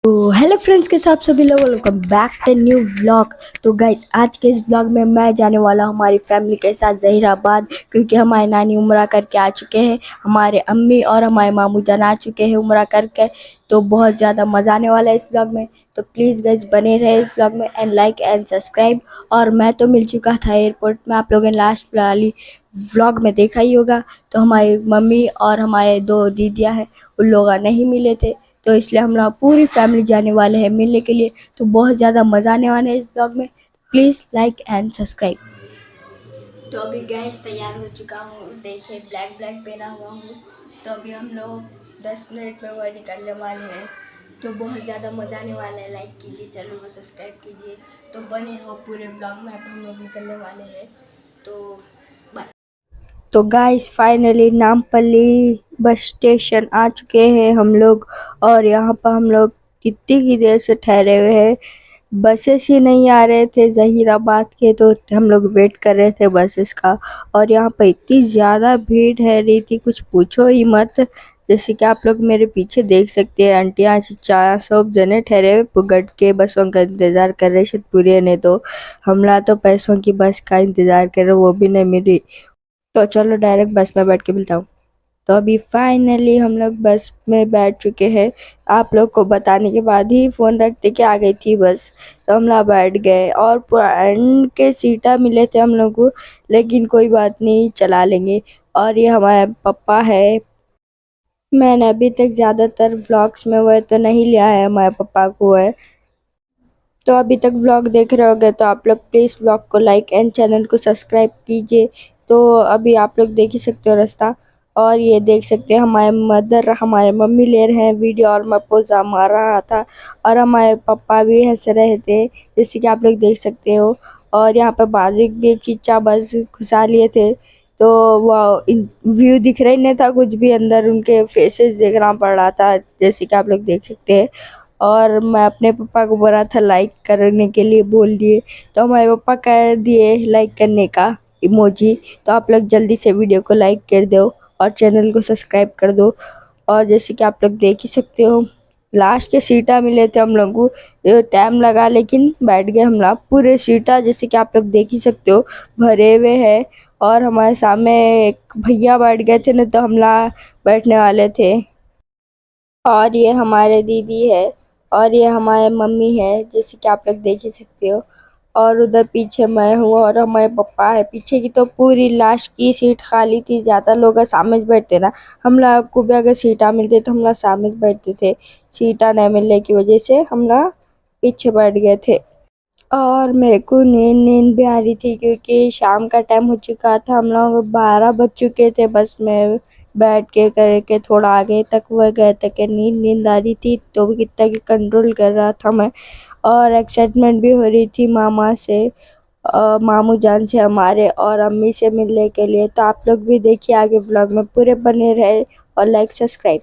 तो hello friends के साथ सभी लोगों welcome back to new vlog. तो गाइज आज के इस व्लॉग में मैं जाने वाला हूँ हमारी फैमिली के साथ जहीराबाद, क्योंकि हमारे नानी उम्रा करके आ चुके हैं। हमारे अम्मी और हमारे मामू जान आ चुके हैं उम्रा करके। तो बहुत ज़्यादा मज़ा आने वाला है इस व्लॉग में। तो प्लीज़ गाइज बने रहे इस व्लॉग में एंड लाइक एंड सब्सक्राइब। और मैं तो मिल चुका था एयरपोर्ट में, आप लोगों ने लास्ट वाली व्लॉग में देखा ही होगा। तो हमारी मम्मी और हमारे दो दीदियाँ हैं, उन लोग नहीं मिले थे, तो इसलिए हम लोग पूरी फैमिली जाने वाले हैं मिलने के लिए। तो बहुत ज़्यादा मज़ा आने वाला है इस ब्लॉग में। Please like and subscribe. तो अभी गैस तैयार हो चुका हूँ, देखिए ब्लैक ब्लैक पहना हुआ हूँ। तो अभी हम लोग 10 मिनट में वह निकलने वाले हैं। तो बहुत ज़्यादा मज़ा आने वाला है। लाइक कीजिए, चैनल को सब्सक्राइब कीजिए। तो बने रहो पूरे ब्लॉग में। अब हम लोग निकलने वाले हैं, तो बाय। तो guys finally Nampally bus station आ चुके हैं हम लोग। और यहाँ पर हम लोग कितनी ही देर से ठहरे हुए हैं, बसेस ही नहीं आ रहे थे जहीराबाद के, तो हम लोग वेट कर रहे थे बसेस का। और यहाँ पर इतनी ज़्यादा भीड़ है रही थी, कुछ पूछो ही मत। जैसे कि आप लोग मेरे पीछे देख सकते हैं, आंटियाँ चार सब जने ठहरे पुगट के बसों का इंतज़ार कर रहे शिवपुरी ने। तो हमला तो पैसों की बस का इंतज़ार कर रहे, वो भी नहीं मिली। तो चलो डायरेक्ट बस में बैठ के मिलता हूँ। तो अभी फाइनली हम लोग बस में बैठ चुके हैं। आप लोग को बताने के बाद ही फ़ोन रखते कि आ गई थी बस। तो हम लोग बैठ गए और पूरा एंड के सीटा मिले थे हम लोग को, लेकिन कोई बात नहीं, चला लेंगे। और ये हमारे पापा है। मैंने अभी तक ज़्यादातर व्लॉग्स में वह तो नहीं लिया है, हमारे पापा को है। तो अभी तक व्लॉग देख रहे होगे तो आप लोग प्लीज़ व्लॉग को लाइक एंड चैनल को सब्सक्राइब कीजिए। तो अभी आप लोग देख ही सकते हो रास्ता। और ये देख सकते हैं हमारे मदर, हमारे मम्मी ले रहे हैं वीडियो और मैं पोजा मार रहा था। और हमारे पापा भी हंस रहे थे, जैसे कि आप लोग देख सकते हो। और यहाँ पर बाजू भी एक चीचा बस घुसा लिए थे, तो वह व्यू दिख रही नहीं था कुछ भी, अंदर उनके फेसेस देखना पड़ रहा था, जैसे कि आप लोग देख सकते हैं। और मैं अपने पापा को बोला था लाइक करने के लिए, बोल दिए तो हमारे पापा कर दिए लाइक करने का इमोजी। तो आप लोग जल्दी से वीडियो को लाइक कर दो और चैनल को सब्सक्राइब कर दो। और जैसे कि आप लोग देख ही सकते हो, लास्ट के सीटा मिले थे हम लोग को, टाइम लगा लेकिन बैठ गए हम लोग पूरे सीटा, जैसे कि आप लोग देख ही सकते हो भरे हुए हैं। और हमारे सामने एक भैया बैठ गए थे, नहीं तो हम लोग बैठने वाले थे। और ये हमारे दीदी है और ये हमारे मम्मी है, जैसे कि आप लोग देख ही सकते हो। और उधर पीछे मैं हूँ और हमारे पापा है पीछे की। तो पूरी लास्ट की सीट खाली थी, ज़्यादा लोग सामने बैठते ना, हम लोग को भी अगर सीटा मिलती तो हम लोग सामने बैठते थे। सीटा नहीं मिलने की वजह से हम लोग पीछे बैठ गए थे। और मेरे को नींद नींद भी आ रही थी, क्योंकि शाम का टाइम हो चुका था, हम लोग 12 बज चुके थे बस में बैठ के करके। थोड़ा आगे तक वह गए थे कि नींद नींद आ रही थी, तो भी कितना कि कंट्रोल कर रहा था मैं। और एक्साइटमेंट भी हो रही थी मामा से, मामू जान से हमारे, और अम्मी से मिलने के लिए। तो आप लोग भी देखिए आगे ब्लॉग में पूरे बने रहे और लाइक सब्सक्राइब।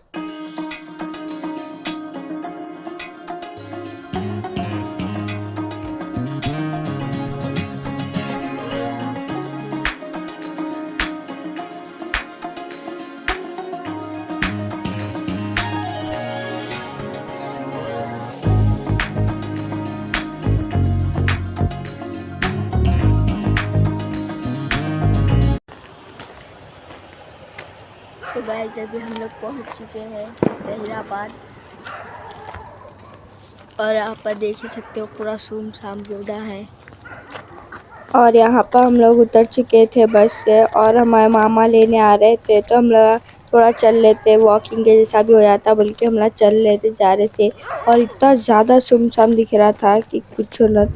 तो गाइस अभी हम लोग पहुंच चुके हैं जहीराबाद। और यहाँ पर देख ही सकते हो पूरा सुनसान रोड है। और यहाँ पर हम लोग उतर चुके थे बस से, और हमारे मामा लेने आ रहे थे, तो हम लोग थोड़ा चल लेते, वॉकिंग के जैसा भी हो जाता, बल्कि हम लोग चल लेते जा रहे थे। और इतना ज़्यादा सुनसान दिख रहा था कि कुछ न।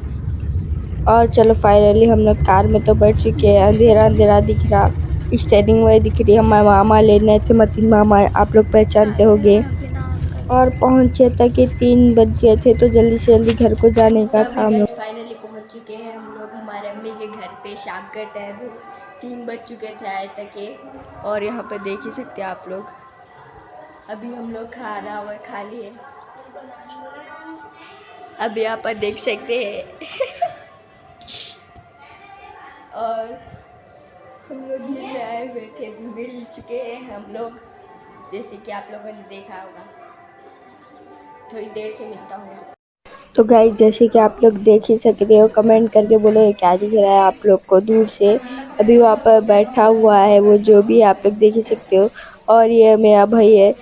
और चलो फाइनली हम लोग कार में तो बैठ चुके हैं, अंधेरा अंधेरा दिख रहा, स्टेयरिंग वही दिख रही है। हमारे मामा लेने थे, मतीन मामा, आप लोग पहचानते होंगे। और पहुँचे तक कि 3 बज गए थे, तो जल्दी से जल्दी घर को जाने का था हम लोग। फाइनली पहुँच चुके हैं हम लोग हमारे अम्मी के घर पे। शाम के टाइम 3 बज चुके थे आए तक के। और यहाँ पे देख ही सकते हैं आप लोग, अभी हम लोग खाना हुआ खा लिए, अभी यहाँ पर देख सकते हैं। और हम लोग मिलने आए हुए थे, मिल चुके हैं हम लोग, जैसे कि आप लोगों ने देखा होगा। थोड़ी देर से मिलता हूँ। तो गाइस जैसे कि आप लोग देख ही सकते हो, कमेंट करके बोलो ये क्या दिख रहा है आप लोग को दूर से। अभी वहाँ पर बैठा हुआ है वो, जो भी आप लोग देख ही सकते हो। और ये मेरा भाई है।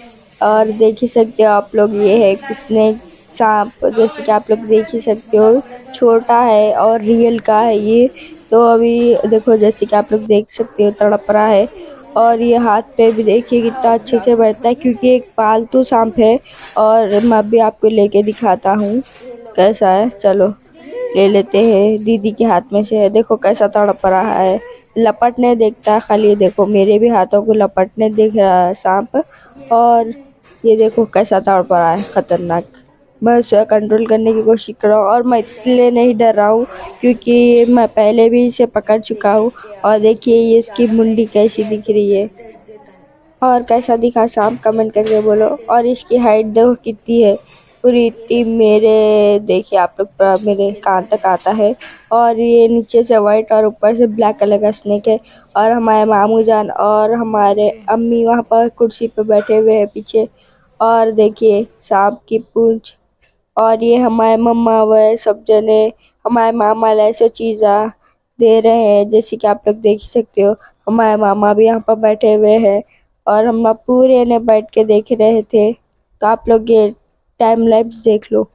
और देख ही सकते हो आप लोग, ये है किसने सांप, जैसे कि आप लोग देख ही सकते हो। छोटा है और रियल का है ये। तो अभी देखो, जैसे कि आप लोग देख सकते हो, तड़प रहा है। और ये हाथ पे भी देखिए कितना अच्छे से बैठता है, क्योंकि एक पालतू सांप है। और मैं भी आपको लेके दिखाता हूँ कैसा है। चलो ले लेते हैं, दीदी के हाथ में से है। देखो कैसा तड़प रहा है, लपटने देखता है खाली। देखो मेरे भी हाथों को लपटने देख रहा है सांप। और ये देखो कैसा तड़प रहा है, खतरनाक। मैं उसे कंट्रोल करने की कोशिश कर रहा हूँ, और मैं इसलिए नहीं डर रहा हूँ क्योंकि मैं पहले भी इसे पकड़ चुका हूँ। और देखिए ये इसकी मुंडी कैसी दिख रही है, और कैसा दिखा सांप, कमेंट करके बोलो। और इसकी हाइट देखो कितनी है, पूरी इतनी मेरे, देखिए आप लोग, पूरा मेरे कान तक आता है। और ये नीचे से वाइट और ऊपर से ब्लैक कलर का स्नेक है। और हमारे मामू जान और हमारे अम्मी वहाँ पर कुर्सी पे बैठे हुए हैं पीछे। और देखिए सांप की पूंछ। और ये हमारे मम्मा व सब जने हमारे मामा ला ऐसे चीज़ा दे रहे हैं, जैसे कि आप लोग देख ही सकते हो। हमारे मामा भी यहाँ पर बैठे हुए हैं। और हम लोग पूरे ने बैठ के देख रहे थे। तो आप लोग ये टाइम लैप्स देख लो।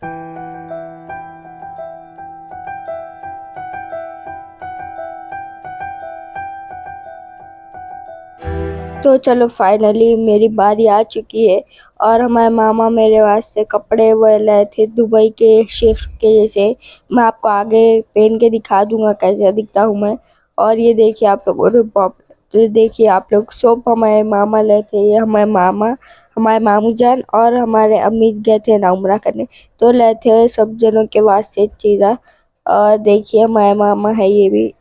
तो चलो फाइनली मेरी बारी आ चुकी है। और हमारे मामा मेरे वास्ते कपड़े वो लाए थे, दुबई के शेख के जैसे। मैं आपको आगे पहन के दिखा दूंगा कैसे दिखता हूँ मैं। और ये देखिए आप लोग, अरे बाप रे, तो देखिए आप लोग, सोप हमारे मामा लाए थे। ये हमारे मामा, हमारे मामू जान और हमारे अम्मी गए थे ना उम्रा करने, तो लाए थे सब जनों के वास्ते चीज़ा। और देखिए हमारे मामा है ये भी।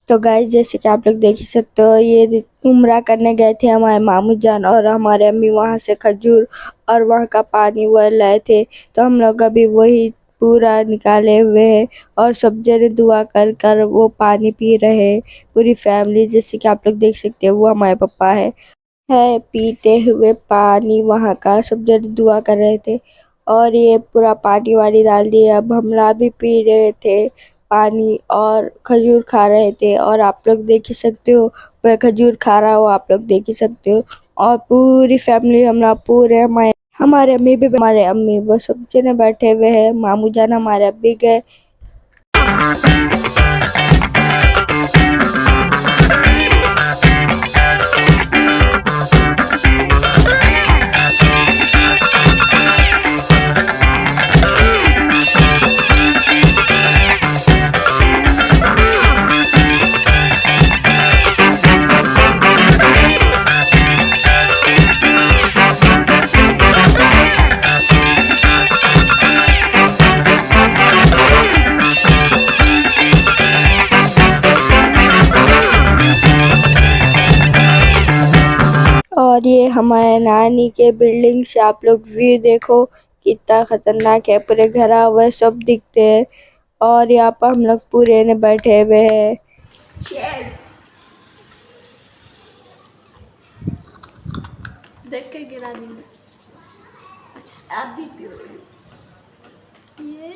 तो गाइस जैसे कि आप लोग देख ही सकते हो, ये उम्रा करने गए थे हमारे मामू जान और हमारे अम्मी, वहाँ से खजूर और वहाँ का पानी वह लाए थे। तो हम लोग अभी वही पूरा निकाले हुए हैं, और सब जने दुआ कर कर वो पानी पी रहे हैं, पूरी फैमिली। जैसे कि आप लोग देख सकते हो, वो हमारे पापा है पीते हुए पानी वहाँ का, सब जने दुआ कर रहे थे। और ये पूरा पानी वानी डाल दिया, अब हम लोग भी पी रहे थे पानी और खजूर खा रहे थे। और आप लोग देख ही सकते हो, मैं खजूर खा रहा हूँ, आप लोग देख ही सकते हो। और पूरी फैमिली, हम लोग पूरे, हमारे अम्मी भी, हमारे अम्मी वो सब जने बैठे हुए हैं, मामू जान हमारे अब्बी गए। और ये हमारे नानी के बिल्डिंग से आप लोग व्यू देखो, कितना खतरनाक है, पूरे घरा हुआ सब दिखते हैं। और यहाँ पर हम लोग पूरे ने बैठे हुए हैं। देख के गिरा दी। अच्छा आप भी पियो ये।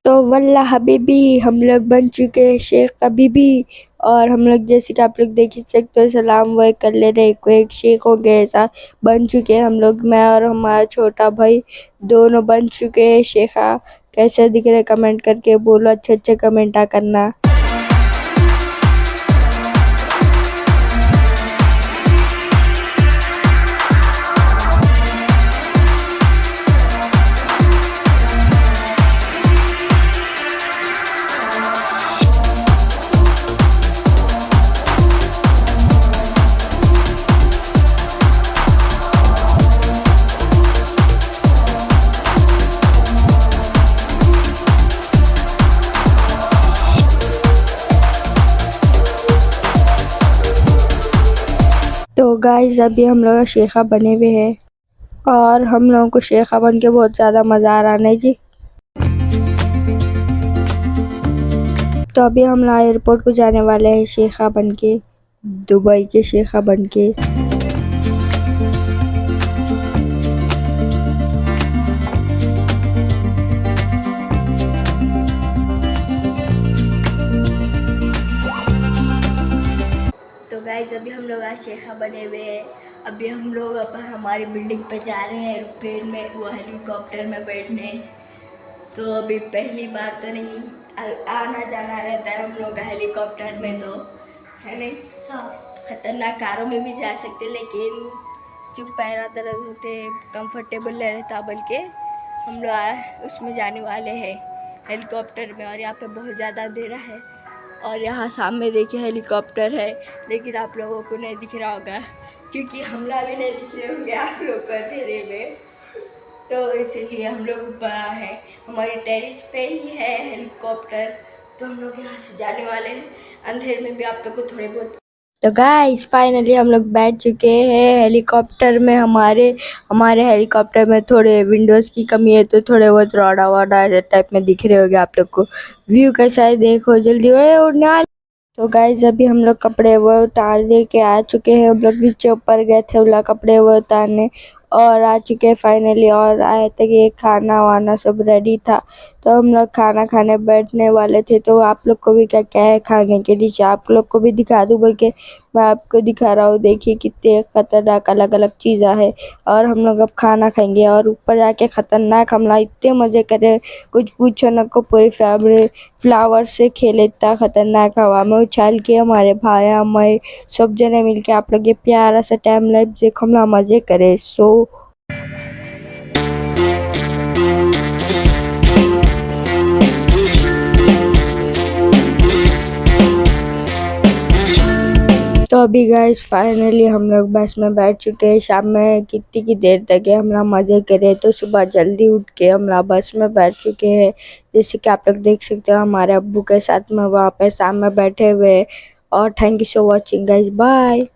तो वल्ला हबीबी, हम लोग बन चुके हैं शेख हबीबी। और हम लोग जैसे कि आप लोग देख ही सकते हो, सलाम वह कर ले रहे, को एक शेख हो गए, ऐसा बन चुके हैं हम लोग। मैं और हमारा छोटा भाई दोनों बन चुके हैं शेखा। कैसे दिख रहे कमेंट करके बोलो, अच्छे अच्छे कमेंट करना। तो गाइस अभी हम लोग शेखा बने हुए हैं और हम लोगों को शेखा बन के बहुत ज़्यादा मज़ा आ रहा है जी। तो अभी हम लोग एयरपोर्ट को जाने वाले हैं शेखा बन के, दुबई के शेखा बन के। तो गाइस अभी हम लोग आज शेखा बने हुए हैं। अभी हम लोग अपन हमारी बिल्डिंग पे जा रहे हैं एरोप्लेन में, वो हेलीकॉप्टर में बैठने। तो अभी पहली बार तो नहीं, आना जाना रहता है हम लोग का हेलीकॉप्टर में, तो है नहीं। हाँ, खतरनाक कारों में भी जा सकते, लेकिन चुप पैरा दर्द होते कंफर्टेबल रहता, बल्कि हम लोग उसमें जाने वाले हैं हेलीकॉप्टर में। और यहाँ पे बहुत ज़्यादा अंधेरा है और यहाँ सामने देखिए हेलीकॉप्टर है, लेकिन आप लोगों को नहीं दिख रहा होगा क्योंकि हमला भी नहीं दिख रहे होंगे आप लोग को अंधेरे में। तो इसीलिए हम लोग ऊपर है, हमारी टेरिस पे ही है हेलीकॉप्टर। तो हम लोग यहाँ से जाने वाले हैं, अंधेरे में भी आप लोग को थोड़े बहुत। तो गाइस फाइनली हम लोग बैठ चुके हैं हेलीकॉप्टर में। हमारे हेलीकॉप्टर में थोड़े विंडोज़ की कमी है, तो थोड़े बहुत रॉडा वॉडा ऐसे टाइप में दिख रहे होंगे आप लोग को। व्यू कैसा है देखो जल्दी, उड़ने वाले। तो गाइस अभी हम लोग कपड़े वो उतार दे के आ चुके हैं। हम लोग नीचे ऊपर गए थे बोला कपड़े वो उतारने, और आ चुके हैं फाइनली। और आए थे कि खाना वाना सब रेडी था, तो हम लोग खाना खाने बैठने वाले थे। तो आप लोग को भी क्या क्या है खाने के डिश आप लोग को भी दिखा दूँ बोल के मैं आपको दिखा रहा हूँ। देखिए कितने खतरनाक अलग अलग चीज़ें है। और हम लोग अब खाना खाएंगे और ऊपर जाके खतरनाक हमला इतने मज़े करे कुछ पूछो न को। पूरी फैमिली फ्लावर से खेले, इतना खतरनाक हवा में उछाल के हमारे भाई मैं सब जने मिलके आप लोग ये प्यारा सा टाइम लाइफ देखो हमला मज़े करे। सो तो अभी गाइस फाइनली हम लोग बस में बैठ चुके हैं। शाम में कितनी की देर तक है हम लोग मज़े करे, तो सुबह जल्दी उठ के हम लोग बस में बैठ चुके हैं। जैसे कि आप लोग देख सकते हो हमारे अब्बू के साथ में वहाँ पे शाम में बैठे हुए। और thank you so watching guys, bye.